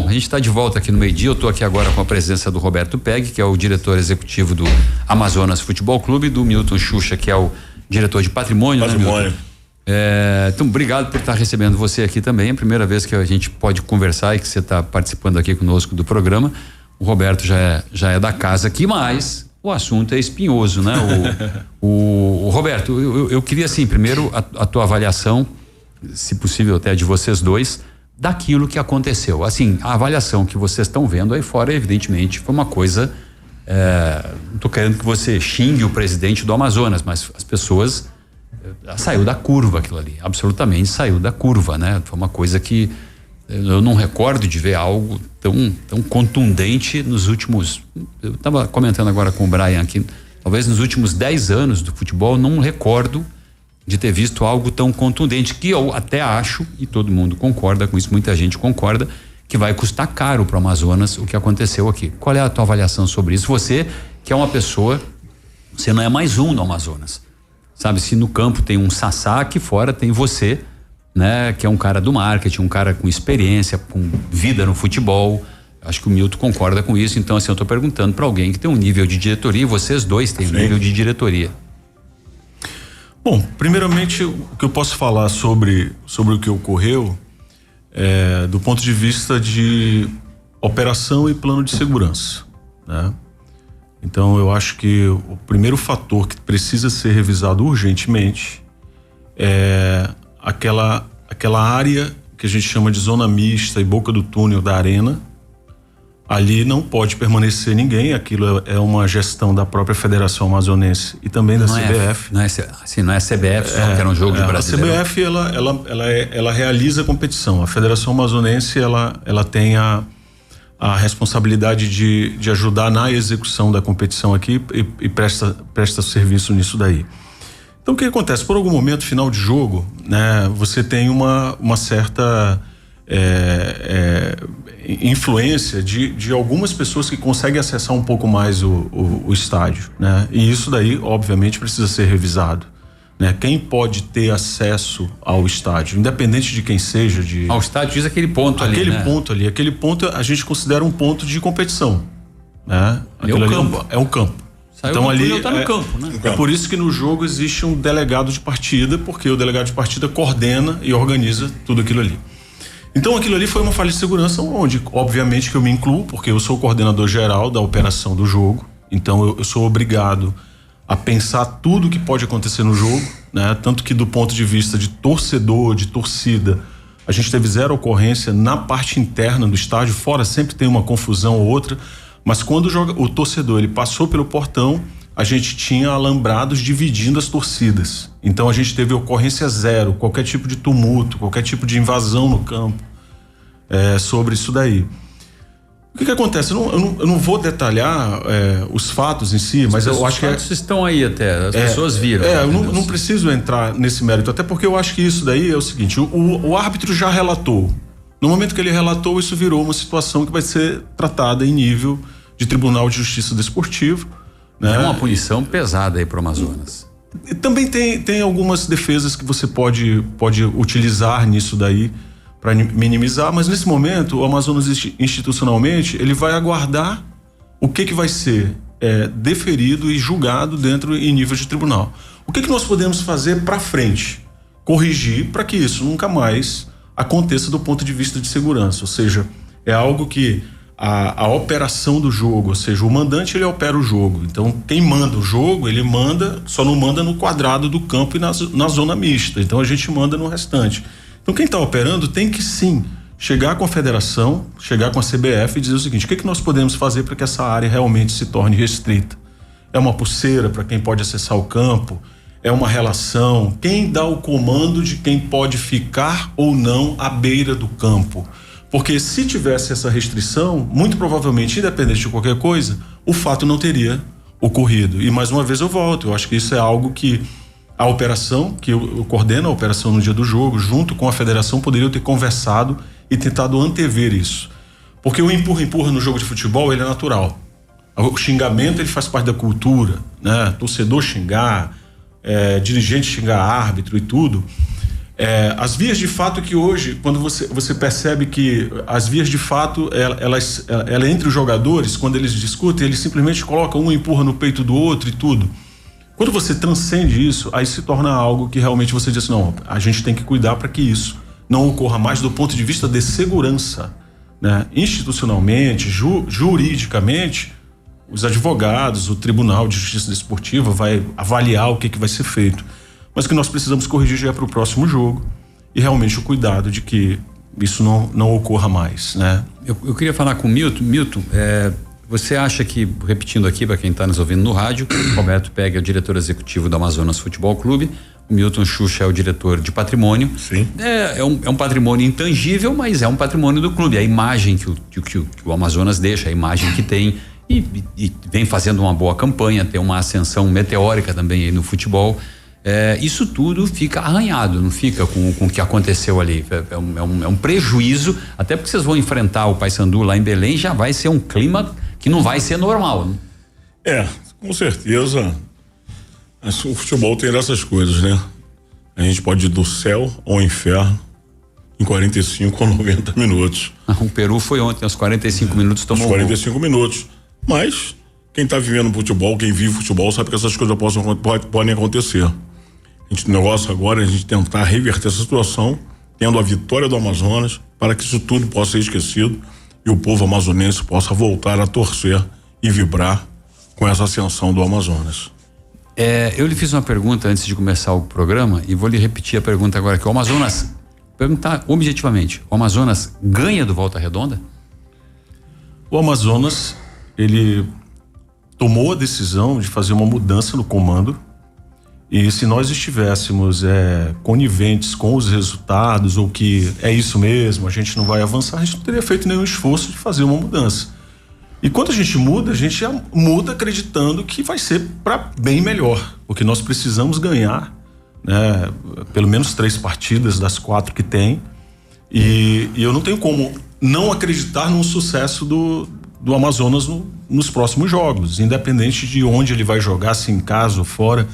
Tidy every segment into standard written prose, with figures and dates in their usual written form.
Bom, a gente está de volta aqui no meio-dia. Eu estou aqui agora com a presença do Roberto Pegg, que é o diretor executivo do Amazonas Futebol Clube, do Milton Xuxa, que é o diretor de patrimônio. Né, Milton? Então, obrigado por estar recebendo você aqui também. É a primeira vez que a gente pode conversar e que você está participando aqui conosco do programa. O Roberto já é da casa aqui, mas o assunto é espinhoso, né? O Roberto, eu queria assim, primeiro a tua avaliação, se possível até de vocês dois, daquilo que aconteceu. Assim, a avaliação que vocês estão vendo aí fora, evidentemente, foi uma coisa, não estou querendo que você xingue o presidente do Amazonas, mas as pessoas saiu da curva aquilo ali, absolutamente saiu da curva, né? Foi uma coisa que eu não recordo de ver algo tão contundente nos últimos, eu estava comentando agora com o Brian aqui, talvez nos últimos 10 anos do futebol, não recordo de ter visto algo tão contundente, que eu até acho, e todo mundo concorda com isso, muita gente concorda, que vai custar caro para o Amazonas o que aconteceu aqui. Qual é a tua avaliação sobre isso? Você, que é uma pessoa, você não é mais um no Amazonas. Sabe, se no campo tem um Sassá, aqui fora tem você, né? Que é um cara do marketing, um cara com experiência, com vida no futebol. Acho que o Milton concorda com isso. Então, assim, eu tô perguntando para alguém que tem um nível de diretoria, e vocês dois têm um nível de diretoria. Bom, primeiramente, o que eu posso falar sobre o que ocorreu do ponto de vista de operação e plano de segurança, né? Então, eu acho que o primeiro fator que precisa ser revisado urgentemente é aquela área que a gente chama de zona mista e boca do túnel da arena. Ali não pode permanecer ninguém, aquilo é uma gestão da própria Federação Amazonense e também da CBF. Não é a CBF só que era um jogo de brasileiro. A CBF, ela realiza a competição. A Federação Amazonense, ela tem a responsabilidade de ajudar na execução da competição aqui e presta serviço nisso daí. Então, o que acontece? Por algum momento, final de jogo, né, você tem uma certa influência de algumas pessoas que conseguem acessar um pouco mais o estádio, né? E isso daí, obviamente, precisa ser revisado, né? Quem pode ter acesso ao estádio, independente de quem seja, ao estádio diz aquele ponto ali, né? Aquele ponto a gente considera um ponto de competição, né? É um campo. Então ali tá no campo, né? É por isso que no jogo existe um delegado de partida, porque o delegado de partida coordena e organiza tudo aquilo ali. Então aquilo ali foi uma falha de segurança, onde obviamente que eu me incluo, porque eu sou o coordenador geral da operação do jogo, então eu sou obrigado a pensar tudo que pode acontecer no jogo, né? Tanto que do ponto de vista de torcedor, de torcida, a gente teve 0 ocorrência na parte interna do estádio, fora sempre tem uma confusão ou outra, mas quando o torcedor ele passou pelo portão, a gente tinha alambrados dividindo as torcidas. Então a gente teve ocorrência 0, qualquer tipo de tumulto, qualquer tipo de invasão no campo, sobre isso daí. O que acontece? Eu não vou detalhar os fatos em si, mas eu acho que... Os fatos estão aí até, as pessoas viram. Eu não preciso entrar nesse mérito, até porque eu acho que isso daí é o seguinte, o árbitro já relatou. No momento que ele relatou, isso virou uma situação que vai ser tratada em nível de Tribunal de Justiça Desportivo, né? É uma punição pesada aí para o Amazonas. Também tem algumas defesas que você pode utilizar nisso daí para minimizar, mas nesse momento o Amazonas institucionalmente ele vai aguardar o que vai ser deferido e julgado dentro em nível de tribunal. O que nós podemos fazer para frente? Corrigir para que isso nunca mais aconteça do ponto de vista de segurança, ou seja, é algo que a operação do jogo, ou seja, o mandante ele opera o jogo, então quem manda o jogo, ele manda, só não manda no quadrado do campo e na zona mista, então a gente manda no restante. Então quem está operando tem que sim chegar com a federação, chegar com a CBF e dizer o seguinte, o que nós podemos fazer para que essa área realmente se torne restrita? É uma pulseira para quem pode acessar o campo? É uma relação? Quem dá o comando de quem pode ficar ou não à beira do campo? Porque se tivesse essa restrição, muito provavelmente, independente de qualquer coisa, o fato não teria ocorrido. E mais uma vez eu volto, eu acho que isso é algo que a operação, que eu coordeno a operação no dia do jogo, junto com a federação, poderiam ter conversado e tentado antever isso. Porque o empurra-empurra no jogo de futebol, ele é natural. O xingamento, ele faz parte da cultura, né? Torcedor xingar, dirigente xingar árbitro e tudo, As vias de fato que hoje, quando você percebe que as vias de fato, ela entre os jogadores, quando eles discutem, eles simplesmente colocam um empurra no peito do outro e tudo. Quando você transcende isso, aí se torna algo que realmente você diz assim, não, a gente tem que cuidar para que isso não ocorra mais do ponto de vista de segurança, né? Institucionalmente, juridicamente, os advogados, o Tribunal de Justiça Desportiva vai avaliar o que vai ser feito. Mas que nós precisamos corrigir já para o próximo jogo e realmente o cuidado de que isso não ocorra mais, né? Eu queria falar com o Milton. Milton, você acha que, repetindo aqui para quem está nos ouvindo no rádio, Roberto Pegg é o diretor executivo do Amazonas Futebol Clube, o Milton Xuxa é o diretor de patrimônio. Sim. É um patrimônio intangível, mas é um patrimônio do clube. A imagem que o Amazonas deixa, a imagem que tem e vem fazendo uma boa campanha, tem uma ascensão meteórica também aí no futebol. Isso tudo fica arranhado, não fica com o que aconteceu ali. É um prejuízo, até porque vocês vão enfrentar o Paysandu lá em Belém, já vai ser um clima que não vai ser normal, né? Com certeza. O futebol tem dessas coisas, né? A gente pode ir do céu ao inferno em 45 ou 90 minutos. O Peru foi ontem, aos 45 minutos tomou aos 45 minutos. Mas quem está vivendo futebol, quem vive futebol, sabe que essas coisas podem acontecer. O negócio agora é a gente tentar reverter essa situação, tendo a vitória do Amazonas, para que isso tudo possa ser esquecido e o povo amazonense possa voltar a torcer e vibrar com essa ascensão do Amazonas. Eu lhe fiz uma pergunta antes de começar o programa e vou lhe repetir a pergunta agora, que o Amazonas, perguntar objetivamente, o Amazonas ganha do Volta Redonda? O Amazonas, ele tomou a decisão de fazer uma mudança no comando, e se nós estivéssemos coniventes com os resultados, ou que é isso mesmo, a gente não vai avançar, a gente não teria feito nenhum esforço de fazer uma mudança. E quando a gente já muda acreditando que vai ser para bem melhor, porque nós precisamos ganhar, né, pelo menos 3 partidas das 4 que tem, e eu não tenho como não acreditar no sucesso do Amazonas nos próximos jogos, independente de onde ele vai jogar, se em casa ou fora.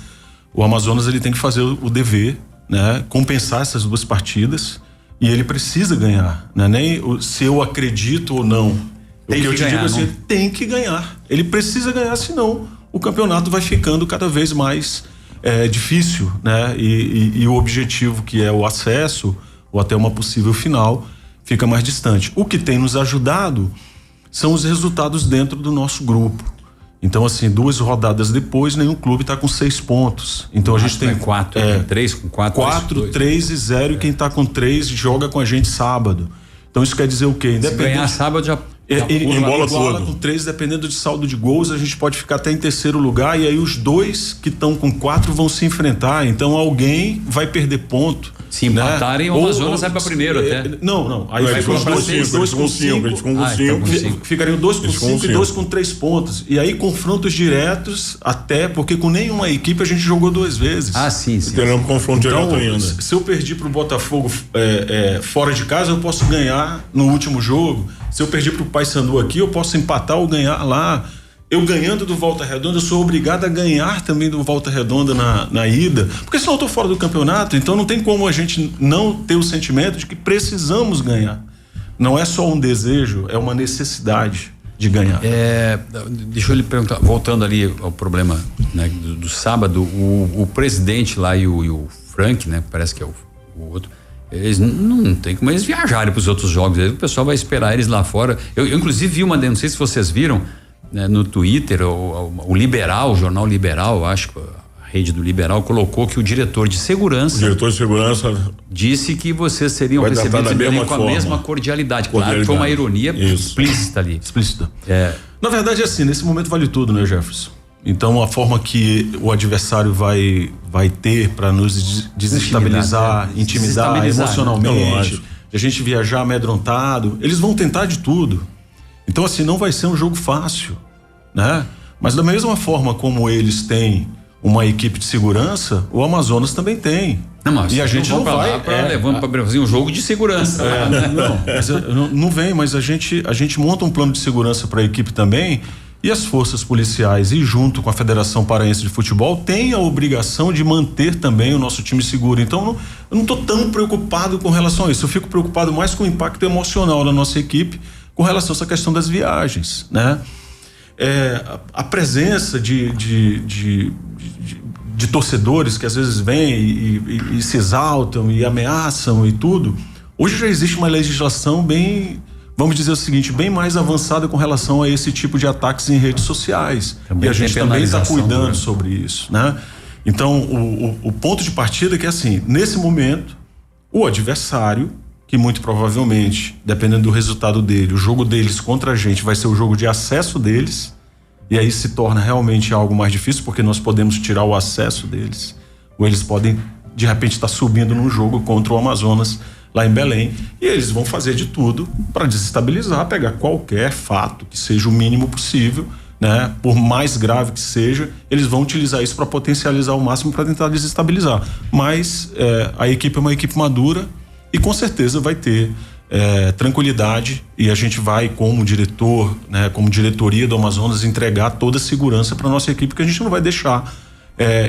O Amazonas, ele tem que fazer o dever, né, compensar essas 2 partidas, e ele precisa ganhar, né? Nem se eu acredito ou não. O que eu te digo assim, tem que ganhar. Ele precisa ganhar, senão o campeonato vai ficando cada vez mais difícil, né? E o objetivo, que é o acesso ou até uma possível final, fica mais distante. O que tem nos ajudado são os resultados dentro do nosso grupo. Então, assim, 2 rodadas depois, nenhum clube está com 6 pontos. Então a gente tem 4, 3 com 4. 4, 3 e 0, e quem está com 3 joga com a gente sábado. Então isso quer dizer o quê? Se ganhar sábado já iguala com 3, dependendo de saldo de gols, a gente pode ficar até em terceiro lugar, e aí os 2 que estão com 4 vão se enfrentar, então alguém vai perder ponto. Se empatarem, né? O Amazonas vai para primeiro até. Não. Aí vai com os 2 com 5. Ficariam 2 com 5 e 2 com 3 pontos. E aí confrontos diretos, até porque com nenhuma equipe a gente jogou 2 vezes. Sim. Teremos confronto direto ainda. Se eu perdi pro Botafogo fora de casa, eu posso ganhar no último jogo. Se eu perdi pro Paysandu aqui, eu posso empatar ou ganhar lá. Eu ganhando do Volta Redonda, eu sou obrigado a ganhar também do Volta Redonda na ida, porque senão eu tô fora do campeonato. Então não tem como a gente não ter o sentimento de que precisamos ganhar. Não é só um desejo, é uma necessidade de ganhar. Deixa eu lhe perguntar, voltando ali ao problema, né, do sábado, o presidente lá e o Frank, né, parece que é o outro, eles não tem como eles viajarem para os outros jogos, o pessoal vai esperar eles lá fora. Eu inclusive vi não sei se vocês viram, né, no Twitter, o Liberal, o jornal Liberal, acho que a rede do Liberal colocou que o diretor de segurança disse que vocês seriam recebidos com a mesma cordialidade. Claro que foi uma ironia explícita ali. Explícita. Na verdade, assim, nesse momento vale tudo, né, Jefferson? Então a forma que o adversário vai ter para nos desestabilizar, intimidar emocionalmente, a gente viajar amedrontado, eles vão tentar de tudo. Então, assim, não vai ser um jogo fácil, né? Mas da mesma forma como eles têm uma equipe de segurança, o Amazonas também tem. E a gente não vai levando para fazer um jogo de segurança. Não vem, mas a gente monta um plano de segurança para a equipe também, E as forças policiais, e junto com a Federação Paraense de Futebol, têm a obrigação de manter também o nosso time seguro. Então, eu não estou tão preocupado com relação a isso. Eu fico preocupado mais com o impacto emocional da nossa equipe com relação a essa questão das viagens, né? A presença de torcedores que às vezes vêm e se exaltam e ameaçam e tudo. Hoje já existe uma legislação bem, vamos dizer o seguinte, bem mais avançada com relação a esse tipo de ataques em redes sociais. Também e a gente também está cuidando sobre isso, né? Então, o ponto de partida é que, assim, nesse momento, o adversário, que muito provavelmente, dependendo do resultado dele, o jogo deles contra a gente vai ser o jogo de acesso deles, e aí se torna realmente algo mais difícil, porque nós podemos tirar o acesso deles, ou eles podem, de repente, estar subindo num jogo contra o Amazonas, lá em Belém, e eles vão fazer de tudo para desestabilizar, pegar qualquer fato que seja o mínimo possível, né? Por mais grave que seja, eles vão utilizar isso para potencializar ao máximo para tentar desestabilizar. Mas a equipe é uma equipe madura e com certeza vai ter tranquilidade, e a gente vai, como diretor, né, como diretoria do Amazonas, entregar toda a segurança para nossa equipe, porque a gente não vai deixar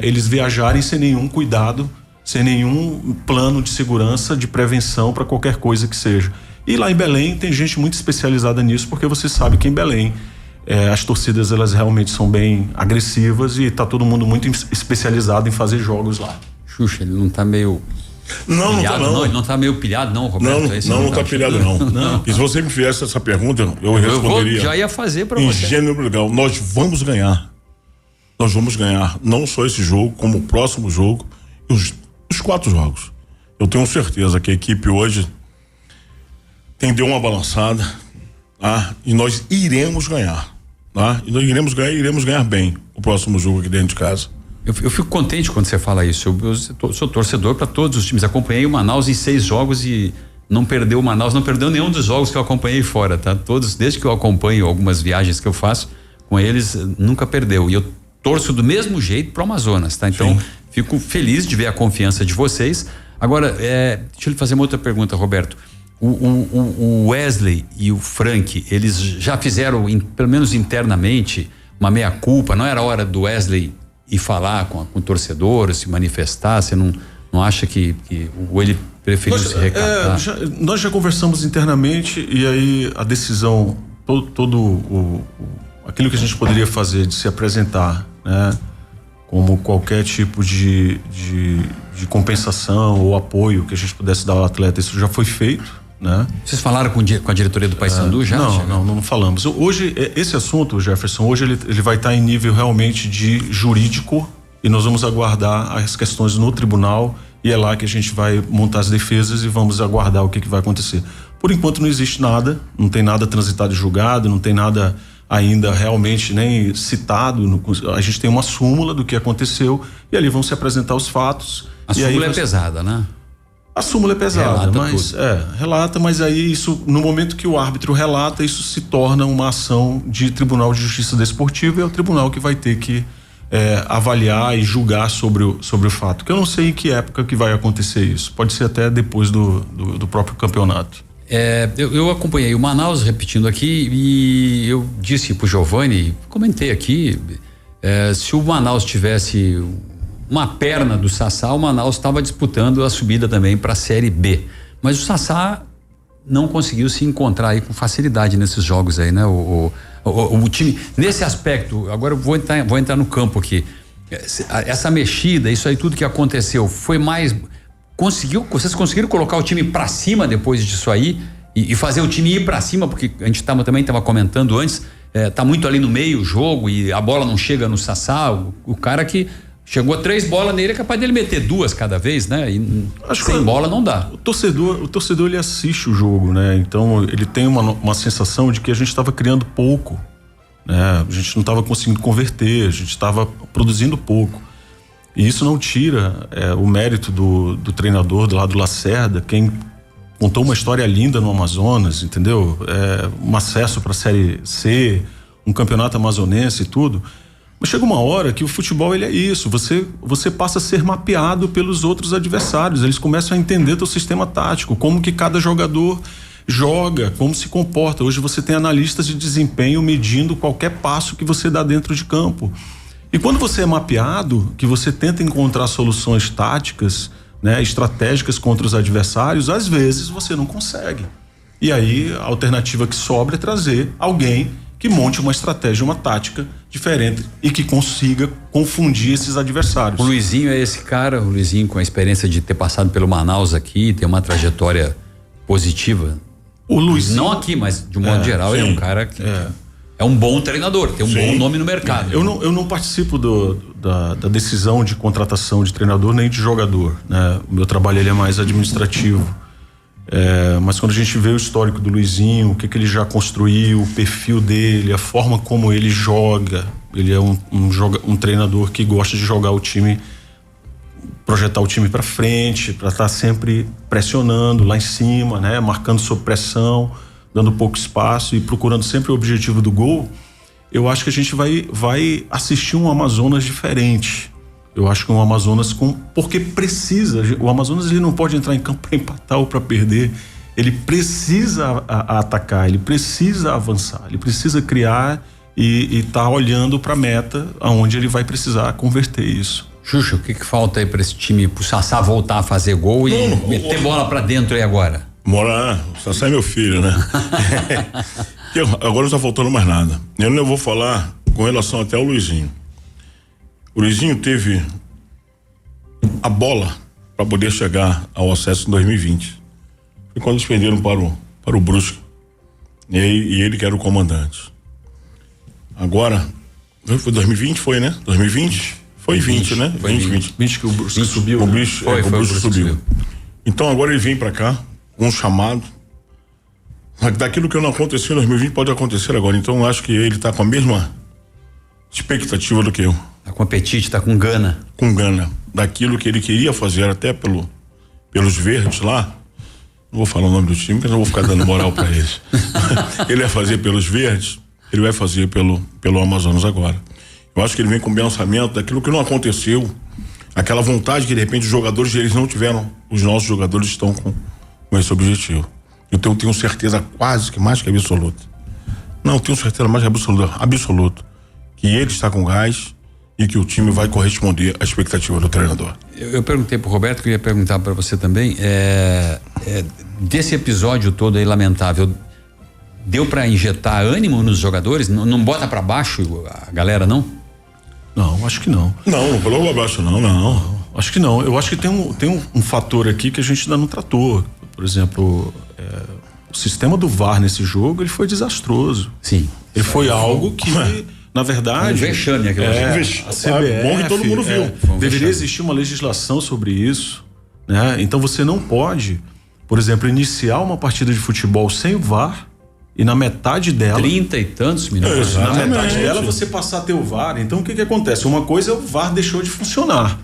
eles viajarem sem nenhum cuidado, sem nenhum plano de segurança, de prevenção para qualquer coisa que seja. E lá em Belém tem gente muito especializada nisso, porque você sabe que em Belém as torcidas, elas realmente são bem agressivas e tá todo mundo muito especializado em fazer jogos lá. Xuxa, ele não tá meio... Não, pilhado, não tá não. Ele não tá meio pilhado não, Roberto? Não tá pilhado não. E se você me fizesse essa pergunta, eu responderia. Já ia fazer para você. Em gênero legal, nós vamos ganhar. Nós vamos ganhar, não só esse jogo, como o próximo jogo e os 4 jogos. Eu tenho certeza que a equipe hoje deu uma balançada, tá? E nós iremos ganhar, tá? E nós iremos ganhar bem o próximo jogo aqui dentro de casa. Eu fico contente quando você fala isso. Eu sou torcedor para todos os times. Acompanhei o Manaus em 6 jogos e não perdeu o Manaus, não perdeu nenhum dos jogos que eu acompanhei fora, tá? Todos, desde que eu acompanho algumas viagens que eu faço com eles, nunca perdeu. E eu torço do mesmo jeito pro Amazonas, tá? Então, fico feliz de ver a confiança de vocês. Agora, deixa eu lhe fazer uma outra pergunta, Roberto. O Wesley e o Frank, eles já fizeram, pelo menos internamente, uma meia-culpa? Não era hora do Wesley ir falar com o torcedor, se manifestar? Você não acha que ou ele preferiu se recatar? Nós já conversamos internamente, e aí a decisão, aquilo que a gente poderia fazer de se apresentar, né, como qualquer tipo de compensação ou apoio que a gente pudesse dar ao atleta, isso já foi feito, né? Vocês falaram com a diretoria do Paysandu já? Não falamos. Hoje, esse assunto, Jefferson, hoje ele vai estar em nível realmente de jurídico, e nós vamos aguardar as questões no tribunal, e é lá que a gente vai montar as defesas e vamos aguardar o que vai acontecer. Por enquanto não existe nada, não tem nada transitado e julgado, não tem nada ainda realmente nem citado. A gente tem uma súmula do que aconteceu, e ali vão se apresentar os fatos. A súmula é pesada, né? A súmula é pesada, relata, mas aí isso, no momento que o árbitro relata, isso se torna uma ação de Tribunal de Justiça Desportiva, e é o tribunal que vai ter que avaliar e julgar sobre o fato, que eu não sei em que época que vai acontecer isso, pode ser até depois do próprio campeonato. Eu acompanhei o Manaus, repetindo aqui, e eu disse pro Giovani, comentei aqui, se o Manaus tivesse uma perna do Sassá, o Manaus estava disputando a subida também para a Série B, mas o Sassá não conseguiu se encontrar aí com facilidade nesses jogos aí, né? O time, nesse aspecto, agora eu vou entrar no campo aqui, essa mexida, isso aí tudo que aconteceu, foi mais, vocês conseguiram colocar o time para cima depois disso aí e fazer o time ir para cima, porque a gente também estava comentando antes, tá muito ali no meio o jogo e a bola não chega no Sassá, o cara que chegou 3 bolas nele, é capaz dele meter 2 cada vez, né? E sem bola não dá. O torcedor ele assiste o jogo, né? Então ele tem uma sensação de que a gente estava criando pouco, né? A gente não estava conseguindo converter, a gente estava produzindo pouco. E isso não tira o mérito do treinador do lado do Lacerda, quem contou uma história linda no Amazonas, entendeu? Um acesso para a Série C, um campeonato amazonense e tudo. Mas chega uma hora que o futebol ele é isso, você passa a ser mapeado pelos outros adversários, eles começam a entender teu sistema tático, como que cada jogador joga, como se comporta. Hoje você tem analistas de desempenho medindo qualquer passo que você dá dentro de campo. E quando você é mapeado, que você tenta encontrar soluções táticas, né, estratégicas contra os adversários, às vezes você não consegue. E aí a alternativa que sobra é trazer alguém que monte uma estratégia, uma tática diferente e que consiga confundir esses adversários. O Luizinho é esse cara, o Luizinho com a experiência de ter passado pelo Manaus aqui, tem uma trajetória positiva. O Luizinho, não aqui, mas de um modo geral, ele é um cara que é um bom treinador, tem um bom nome no mercado. Eu não participo da decisão de contratação de treinador nem de jogador, né? O meu trabalho ele é mais administrativo. Mas quando a gente vê o histórico do Luizinho, o que ele já construiu, o perfil dele, a forma como ele joga, ele é um treinador que gosta de jogar o time, projetar o time para frente, para estar sempre pressionando lá em cima, né? Marcando sob pressão, dando pouco espaço e procurando sempre o objetivo do gol. Eu acho que a gente vai assistir um Amazonas diferente. Eu acho que um Amazonas porque precisa, o Amazonas ele não pode entrar em campo para empatar ou para perder, ele precisa atacar, ele precisa avançar, ele precisa criar e tá olhando para a meta aonde ele vai precisar converter isso. Xuxa, o que falta aí para esse time, pro Sassá voltar a fazer gol e meter bola para dentro aí agora? O Sassá é meu filho, né? Agora não tá faltando mais nada. Eu não vou falar com relação até ao Luizinho. O Luizinho teve a bola para poder chegar ao acesso em 2020. Foi quando eles perderam para o Brusque. E ele que era o comandante. Agora, foi 2020, foi, né? 2020? Foi 20, né? Foi 20 que o Brusque subiu. O Brusque subiu. Então agora ele vem para cá com um chamado. Daquilo que não aconteceu em 2020 pode acontecer agora. Então eu acho que ele tá com a mesma expectativa do que eu. Tá com apetite, tá com gana. Com gana. Daquilo que ele queria fazer até pelos verdes lá. Não vou falar o nome do time, porque eu não vou ficar dando moral para eles. Ele vai fazer pelos verdes, ele vai fazer pelo Amazonas agora. Eu acho que ele vem com um pensamento daquilo que não aconteceu. Aquela vontade que de repente os jogadores eles não tiveram. Os nossos jogadores estão com esse objetivo. Então eu tenho certeza quase que mais que absoluta. Não, tenho certeza mais que absoluta. Que ele está com gás e que o time vai corresponder à expectativa do treinador. Eu perguntei pro Roberto, queria perguntar para você também, desse episódio todo aí lamentável, deu para injetar ânimo nos jogadores? Não bota para baixo a galera, não? Não, acho que não. Não pelo abaixo não. Acho que não. Eu acho que tem um fator aqui que a gente ainda não tratou. Por exemplo, o sistema do VAR nesse jogo, ele foi desastroso. Sim. Ele foi algo que, na verdade... Um vexame aquilo. A CBF, bom que todo mundo viu. Deveria existir uma legislação sobre isso, né? Então você não pode, por exemplo, iniciar uma partida de futebol sem o VAR e na metade dela... 30 e tantos minutos. Na metade dela você passar a ter o VAR. Então o que acontece? Uma coisa é o VAR deixou de funcionar,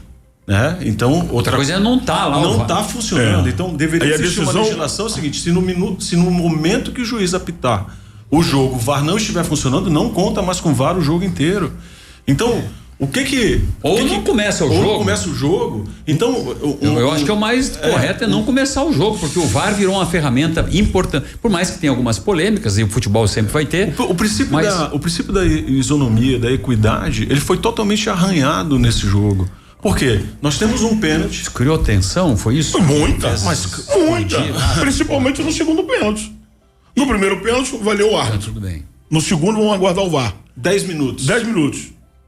né? Então outra coisa é não tá lá. Não tá funcionando. Então deveria existir uma legislação. É o seguinte: se no momento que o juiz apitar o jogo, o VAR não estiver funcionando, não conta mais com o VAR o jogo inteiro. Então não começa o jogo. Ou não começa o jogo. Então eu acho que o mais correto é não começar o jogo, porque o VAR virou uma ferramenta importante, por mais que tenha algumas polêmicas e o futebol sempre vai ter. O princípio da isonomia, da equidade, ele foi totalmente arranhado nesse jogo. Por quê? Nós temos um pênalti. Isso criou tensão, foi isso? Muita. Principalmente no segundo pênalti. No primeiro pênalti valeu o árbitro. Tudo bem. No segundo vamos aguardar o VAR. 10 minutos.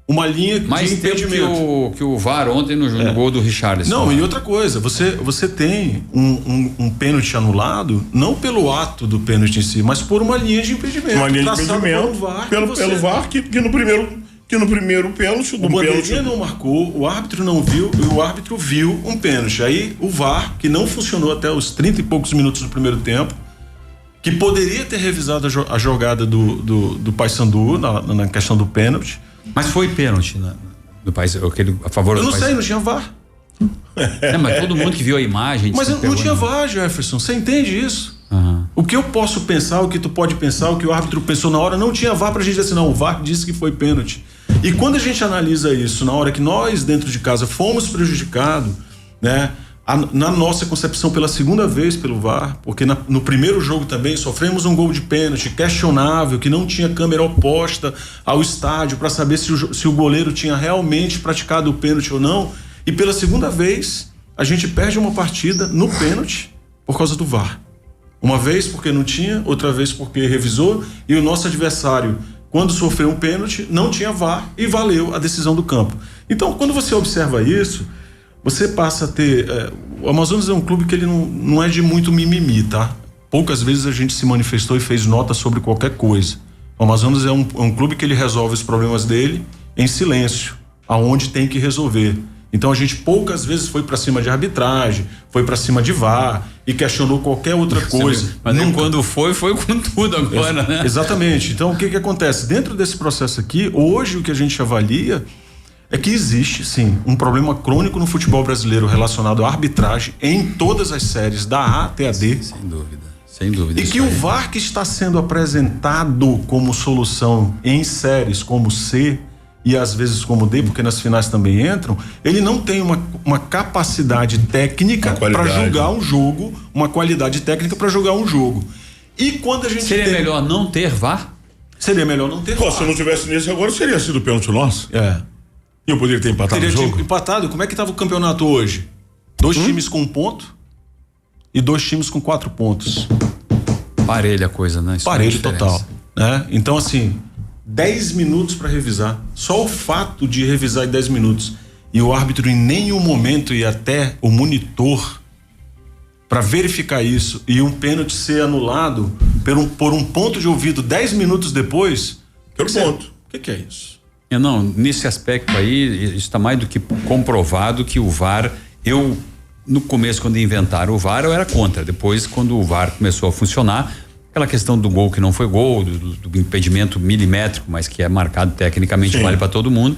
Uma linha mais de impedimento. que o VAR ontem no gol do Richarlison. Não, e outra coisa, você tem um pênalti anulado, não pelo ato do pênalti em si, mas por uma linha de impedimento. Uma linha de impedimento pelo VAR que no primeiro pênalti o bandeirinha não marcou, o árbitro não viu e o árbitro viu um pênalti. Aí o VAR, que não funcionou até os 30 e poucos minutos do primeiro tempo, que poderia ter revisado a jogada do Paysandu na questão do pênalti. Mas foi pênalti do país, aquele a favor do Eu não sei, não tinha VAR. Mas todo mundo que viu a imagem. Mas não tinha VAR, Jefferson. Você entende isso? Uhum. O que eu posso pensar, o que tu pode pensar, o que o árbitro pensou na hora, não tinha VAR pra gente dizer assim, não, o VAR disse que foi pênalti. E quando a gente analisa isso, na hora que nós, dentro de casa, fomos prejudicados, né? na nossa concepção, pela segunda vez pelo VAR, porque no primeiro jogo também sofremos um gol de pênalti questionável, que não tinha câmera oposta ao estádio para saber se o goleiro tinha realmente praticado o pênalti ou não, e pela segunda vez a gente perde uma partida no pênalti por causa do VAR. Uma vez porque não tinha, outra vez porque revisou, e o nosso adversário, quando sofreu um pênalti, não tinha VAR e valeu a decisão do campo. Então, quando você observa isso, você passa a ter... o Amazonas é um clube que ele não é de muito mimimi, tá? Poucas vezes a gente se manifestou e fez nota sobre qualquer coisa. O Amazonas é um clube que ele resolve os problemas dele em silêncio, aonde tem que resolver. Então a gente poucas vezes foi para cima de arbitragem, foi para cima de VAR e questionou qualquer outra coisa. Mas nem quando foi com tudo agora, né? Exatamente. Então o que acontece? Dentro desse processo aqui, hoje o que a gente avalia é que existe, sim, um problema crônico no futebol brasileiro relacionado à arbitragem em todas as séries, da A até a D. Sem dúvida, sem dúvida. E que o VAR que está sendo apresentado como solução em séries como C e às vezes como D, porque nas finais também entram, ele não tem uma capacidade técnica para julgar um jogo, uma qualidade técnica para julgar um jogo. E quando a gente Seria melhor não ter VAR? Seria melhor não ter VAR. Se não tivesse nesse agora, teria sido pênalti nosso. E eu poderia ter empatado o jogo? Teria empatado. Como é que estava o campeonato hoje? 2 times com 1 ponto e 2 times com 4 pontos. Parelha a coisa, né? Isso Parelho total, né? Então, assim, 10 minutos para revisar. Só o fato de revisar em 10 minutos e o árbitro em nenhum momento ir até o monitor para verificar isso e um pênalti ser anulado por um ponto de ouvido 10 minutos depois. Ponto. O que é isso? Não, nesse aspecto aí, está mais do que comprovado que o VAR, no começo, quando inventaram o VAR, eu era contra. Depois, quando o VAR começou a funcionar, aquela questão do gol que não foi gol, do impedimento milimétrico, mas que é marcado tecnicamente, vale para todo mundo.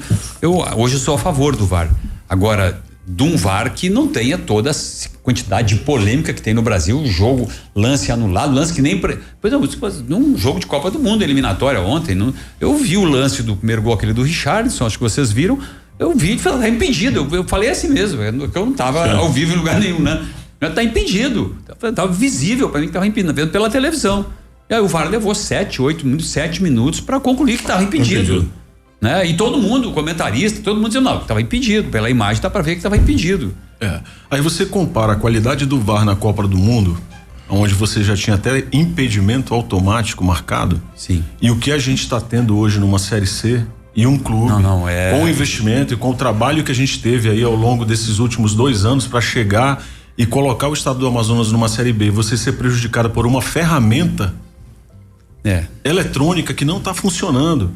Hoje eu sou a favor do VAR. Agora, de um VAR que não tenha toda a quantidade de polêmica que tem no Brasil, jogo, lance anulado, lance que nem... Por exemplo, num jogo de Copa do Mundo, eliminatória ontem, eu vi o lance do primeiro gol, aquele do Richarlison, acho que vocês viram, eu vi, tá impedido, eu falei assim mesmo, que eu não tava ao vivo em lugar nenhum, né? Tá impedido, tava visível para mim que tava impedido, vendo pela televisão. E aí o VAR levou 7 minutos para concluir que tava impedido. Né? E todo mundo, o comentarista, todo mundo dizendo, não, estava impedido, pela imagem dá para ver que estava impedido. Aí você compara a qualidade do VAR na Copa do Mundo, onde você já tinha até impedimento automático marcado. Sim. E o que a gente está tendo hoje numa Série C e um clube com o investimento e com o trabalho que a gente teve aí ao longo desses últimos 2 anos para chegar e colocar o estado do Amazonas numa Série B, você ser prejudicado por uma ferramenta eletrônica que não está funcionando.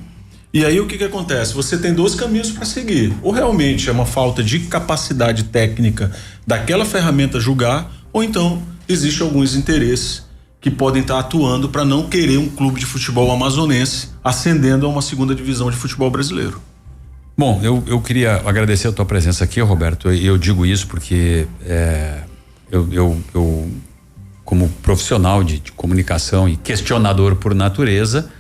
E aí o que acontece? Você tem 2 caminhos para seguir. Ou realmente é uma falta de capacidade técnica daquela ferramenta julgar, ou então existe alguns interesses que podem estar atuando para não querer um clube de futebol amazonense ascendendo a uma 2ª divisão de futebol brasileiro. Bom, eu queria agradecer a tua presença aqui, Roberto, e eu digo isso porque eu como profissional de comunicação e questionador por natureza,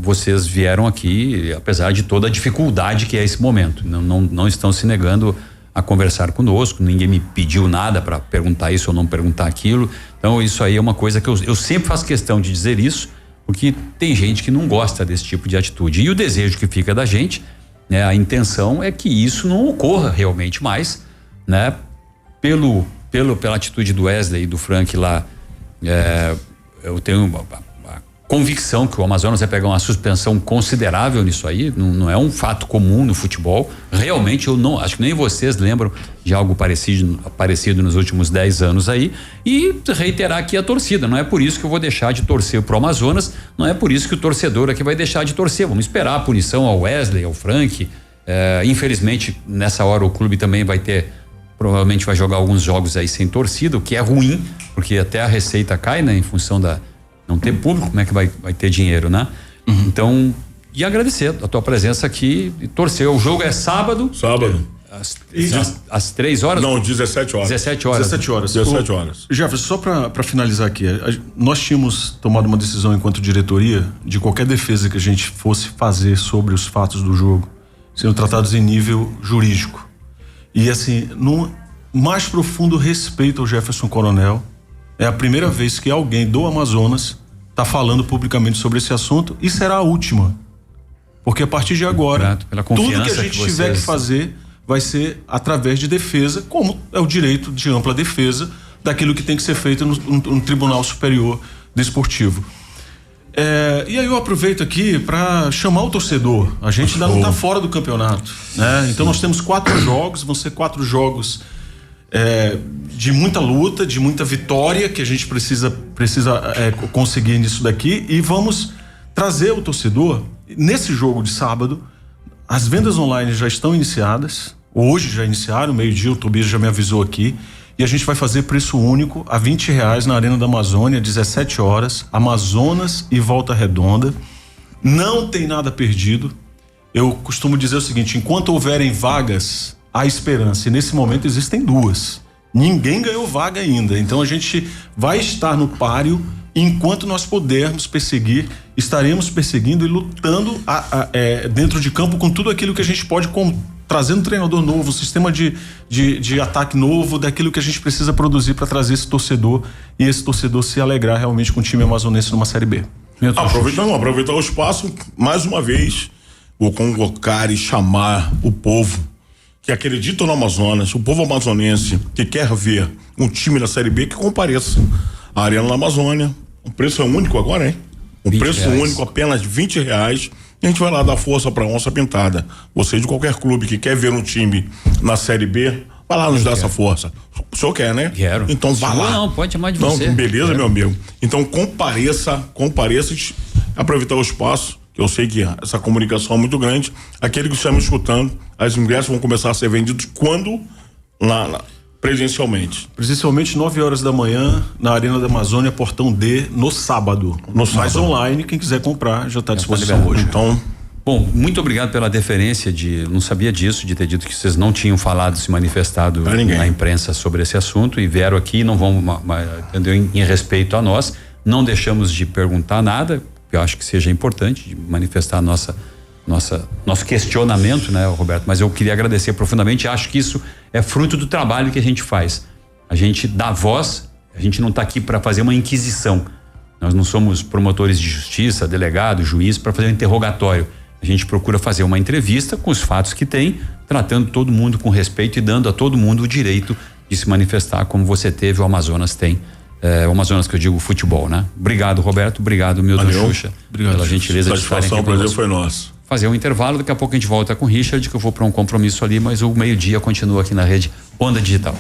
vocês vieram aqui, apesar de toda a dificuldade que é esse momento, não estão se negando a conversar conosco, ninguém me pediu nada para perguntar isso ou não perguntar aquilo, então isso aí é uma coisa que eu sempre faço questão de dizer isso, porque tem gente que não gosta desse tipo de atitude, e o desejo que fica da gente, né, a intenção é que isso não ocorra realmente mais, né, pela atitude do Wesley e do Frank lá, eu tenho a convicção que o Amazonas vai pegar uma suspensão considerável nisso aí, não é um fato comum no futebol, realmente eu não, acho que nem vocês lembram de algo parecido nos últimos 10 anos aí, e reiterar aqui a torcida, não é por isso que eu vou deixar de torcer pro Amazonas, não é por isso que o torcedor aqui vai deixar de torcer, vamos esperar a punição ao Wesley, ao Frank, infelizmente nessa hora o clube também provavelmente vai jogar alguns jogos aí sem torcida, o que é ruim, porque até a receita cai, né, em função não ter público, como é que vai ter dinheiro, né? Então, e agradecer a tua presença aqui e torcer. O jogo é sábado. Às 3 horas? Não, 17 horas. 17 horas. 17 horas. Jefferson, só para finalizar aqui, nós tínhamos tomado uma decisão enquanto diretoria de qualquer defesa que a gente fosse fazer sobre os fatos do jogo, sendo tratados em nível jurídico. E assim, mais profundo respeito ao Jefferson Coronel. É a primeira vez que alguém do Amazonas está falando publicamente sobre esse assunto e será a última. Porque a partir de agora, tudo que a gente tiver que fazer vai ser através de defesa, como é o direito de ampla defesa daquilo que tem que ser feito no Tribunal Superior Desportivo. E aí eu aproveito aqui para chamar o torcedor. A gente ainda não está fora do campeonato, né? Então nós temos 4 jogos, vão ser 4 jogos de muita luta, de muita vitória que a gente precisa conseguir nisso daqui, e vamos trazer o torcedor. Nesse jogo de sábado, as vendas online já estão iniciadas, hoje já iniciaram, meio-dia, o Tobias já me avisou aqui, e a gente vai fazer preço único a R$20 na Arena da Amazônia, 17 horas, Amazonas e Volta Redonda. Não tem nada perdido. Eu costumo dizer o seguinte: enquanto houverem vagas, há esperança, e nesse momento existem 2. Ninguém ganhou vaga ainda, então a gente vai estar no páreo. Enquanto nós pudermos perseguir, estaremos perseguindo e lutando dentro de campo com tudo aquilo que a gente pode, trazendo um treinador novo, um sistema de ataque novo, daquilo que a gente precisa produzir para trazer esse torcedor, e esse torcedor se alegrar realmente com o time amazonense numa Série B. Aproveitar o espaço, mais uma vez, vou convocar e chamar o povo que acredita no Amazonas, o povo amazonense que quer ver um time na Série B, que compareça à Arena da Amazônia. O preço é único agora, hein? Um preço único, apenas R$20. E a gente vai lá dar força pra onça pintada. Você de qualquer clube que quer ver um time na Série B, vai lá nos dar essa força. O senhor quer, né? Quero. Então vá lá. Não, pode chamar de você. Beleza, meu amigo. Então compareça, aproveitar o espaço, que eu sei que essa comunicação é muito grande. Aquele que está me escutando, as ingressos vão começar a ser vendidos quando? Presencialmente. Presencialmente, 9 horas da manhã, na Arena da Amazônia, Portão D, no sábado. Mas online, quem quiser comprar, já está à disposição hoje. Então, bom, muito obrigado pela deferência não sabia disso, de ter dito que vocês não tinham falado, se manifestado na imprensa sobre esse assunto, e vieram aqui, não vão, entendeu, em respeito a nós. Não deixamos de perguntar nada, eu acho que seja importante, de manifestar nosso questionamento, né, Roberto? Mas eu queria agradecer profundamente. Acho que isso é fruto do trabalho que a gente faz. A gente dá voz, a gente não está aqui para fazer uma inquisição. Nós não somos promotores de justiça, delegado, juiz, para fazer um interrogatório. A gente procura fazer uma entrevista com os fatos que tem, tratando todo mundo com respeito e dando a todo mundo o direito de se manifestar, como você teve, o Amazonas tem. O Amazonas, que eu digo, futebol, né? Obrigado, Roberto. Obrigado, Milton Xuxa. Obrigado. Pela gentileza de estarem aqui. O prazer foi nosso. Fazer um intervalo, daqui a pouco a gente volta com o Richard, que eu vou para um compromisso ali, mas o meio-dia continua aqui na rede Onda Digital.